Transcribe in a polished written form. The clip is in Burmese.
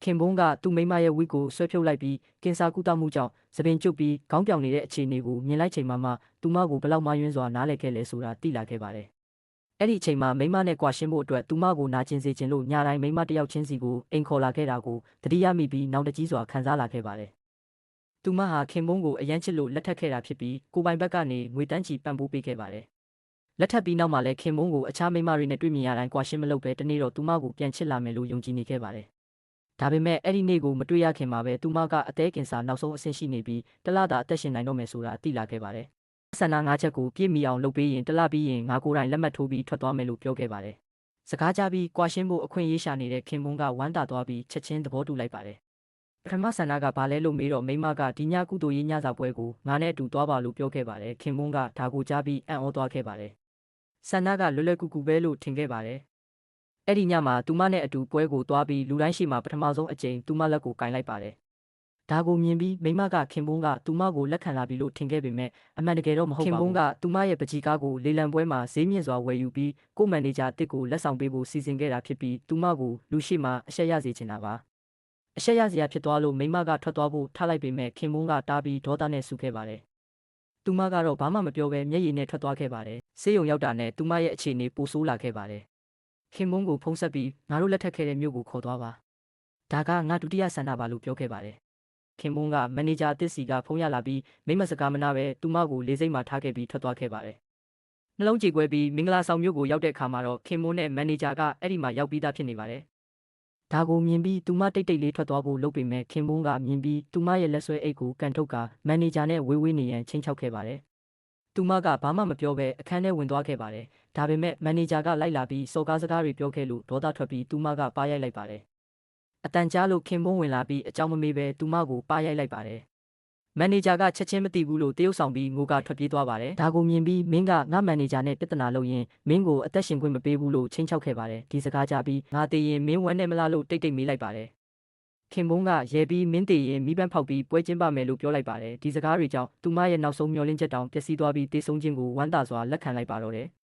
ခင်ဘုန်းကသူ့မိမရဲ့ဝိကိုဆွဲဖြုတ်လိုက်ပြီးကင်ဆာကုသမှုကြောင့်သပင်ကျုပ်ပြီးခေါင်းပြောင်နေတဲ့အခြေအနေကိုမြင်လိုက်ချိန်မှသူမကိုဘလောက်မှယွင်းစွာနားလည်ခဲ့လဲဆိုတာသိလာခဲ့ပါတယ်။အဲ့ဒီအချိန်မှာမိမနဲ့ကွာရှင်းဖို့အတွက်သူမကိုနာကျင်စေခြင်းလို့ညတိုင်းမိမတယောက်ချင်းစီကိုအိမ်ခေါ်လာခဲ့တာကိုတတိယမိပြီးနောက်တကြီးစွာခံစားလာခဲ့ပါတယ်။သူမဟာခင်ဘုန်းကိုအယမ်းချစ်လို့လက်ထပ်ခဲ့တာဖြစ်ပြီးကိုပိုင်ဘက်ကနေငွေတန်းချီပံ့ပိုးပေးခဲ့ပါတယ်။လက်ထပ်ပြီးနောက်မှာလည်းခင်ဘုန်းကိုအခြားမိမတွေနဲ့တွေ့မြင်ရတိုင်းကွာရှင်းမလုပ်ဘဲတနေ့တော့သူမကိုပြန်ချစ်လာမယ်လို့ယုံကြည်နေခဲ့ပါတယ်။ဒါပေမဲ့အဲ့ဒီနေ့ကိုမတွေ့ရခင်မှာပဲသူမကအသေးကင်ဆာနောက်ဆုံးအဆင့်ရှိနေပြီးတလတာအသက်ရှင်နိုင်တော့မယ်ဆိုတာသိလာခဲ့ပါတယ်။ဆန္ဒ၅ချက်ကိုပြည့်မီအောင်လုပ်ပေးရင်တလပြီးရင်ငါကိုယ်တိုင်လက်မှတ်ထိုးပြီးထွက်သွားမယ်လို့ပြောခဲ့ပါတယ်။စကားကြပြီးကွာရှင်းဖို့အခွင့်အရေးရှာနေတဲ့ခင်ဘုန်းကဝမ်းသာသွားပြီးချက်ချင်းသဘောတူလိုက်ပါတယ်။ပထမဆန္ဒကဘာလဲလို့မေးတော့မိမကဒီညကုသိုလ်ရေးညစာပွဲကိုငါနဲ့အတူသွားပါလို့ပြောခဲ့ပါတယ်။ခင်ဘုန်းကဒါကိုကြားပြီးအံ့ဩသွားခဲ့ပါတယ်။ဆန္ဒကလွယ်လွယ်ကူကူပဲလို့ထင်ခဲ့ပါတယ်။အဲ့ဒီညမှာသူမနဲ့အတူပွဲကိုသွားပြီးလူတိုင်းရှိမှပထမဆုံးအကြိမ်သူမလက်ကိုကင်လိုက်ပါတယ်။ဒါကိုမြင်ပြီးမိမကခင်ဘုန်းကသူမကိုလက်ခံလာပြီလို့ထင်ခဲ့ပေမဲ့အမှန်တကယ်တော့မဟုတ်ပါဘူး။ခင်ဘုန်းကသူမရဲ့ပကြီးကားကိုလေလံပွဲမှာဈေးမြင့်စွာဝယ်ယူပြီးကိုမန်နေဂျာအစ်ကိုလက်ဆောင်ပေးဖို့စီစဉ်ခဲ့တာဖြစ်ပြီးသူမကိုလူရှိမှအရှက်ရစေချင်တာပါ။အရှက်ရစရာဖြစ်သွားလို့မိမကထွက်သွားဖို့ထားလိုက်ပေမဲ့ခင်ဘုန်းကတားပြီးဒေါသနဲ့ဆူခဲ့ပါတယ်။သူမကတော့ဘာမှမပြောဘဲမျက်ရည်နဲ့ထွက်သွားခဲ့ပါတယ်။ဆေးရုံရောက်တာနဲ့သူမရဲ့အခြေအနေပိုဆိုးလာခဲ့ပါတယ်။ခင်ဘုန်းကိုဖုံးဆက်ပြီးငါတို့လက်ထပ်ခဲ့တဲ့မြို့ကိုခေါ်သွားပါ။ဒါကငါဒုတိယဆန္ဒပါလို့ပြောခဲ့ပါတယ်။ခင်ဘုန်းကမန်နေဂျာအသစ်စီကဖုန်းရလာပြီးမိမစကားမနာပဲသူမကိုလေစိတ်မှာထားခဲ့ပြီးထွက်သွားခဲ့ပါတယ်။နှလုံးကြေကွဲပြီးမင်္ဂလာဆောင်မြို့ကိုရောက်တဲ့အခါမှာတော့ခင်ဘုန်းနဲ့မန်နေဂျာကအဲ့ဒီမှာရောက်ပြီးသားဖြစ်နေပါတယ်။ဒါကိုမြင်ပြီးသူမတိတ်တိတ်လေးထွက်သွားဖို့လုပ်ပေမဲ့ခင်ဘုန်းကမြင်ပြီးသူမရဲ့လက်ဆွဲအိတ်ကိုကန်ထုတ်ကမန်နေဂျာနဲ့ဝေးဝေးနေရန်ချိန်ချောက်ခဲ့ပါတယ်။သူမကဘာမှမပြောဘဲအခန်းထဲဝင်သွားခဲ့ပါတယ်။ဒါပေမဲ့မန်နေဂျာကလိုက်လာပြီးစော်ကားစကားတွေပြောခဲ့လို့ဒေါသထွက်ပြီးသူမကပါရိုက်လိုက်ပါတယ်။အတန်ကြားလို့ခင်ဘုန်းဝင်လာပြီးအကြောင်းမမေးဘဲသူမကိုပါရိုက်လိုက်ပါတယ်။မန်နေဂျာကချက်ချင်းမသိဘူးလို့တရုပ်ဆောင်ပြီးငိုကထွက်ပြေးသွားပါတယ်။ဒါကိုမြင်ပြီးမင်းကငါမန်နေဂျာနဲ့ပြဿနာလုပ်ရင်မင်းကိုအသက်ရှင်ခွင့်မပေးဘူးလို့ချိန်ချောက်ခဲ့ပါတယ်။ဒီစကားကြားပြီးငါတည်ရင်မင်းဝမ်းနဲ့မလားလို့တိတ်တိတ်မေးလိုက်ပါတယ်။ခင်ဘုန်းကရဲပြီးမင်းတည်ရင်မိပန်းဖောက်ပြီးပွဲကျင်းပမယ်လို့ပြောလိုက်ပါတယ်။ဒီစကားတွေကြောင့်သူမရဲ့နောက်ဆုံးမျှော်လင့်ချက်တောင်ပျက်စီးသွားပြီးတေးဆုံးခြင်းကိုဝမ်းသာစွာလက်ခံလိုက်ပါတော့တယ်။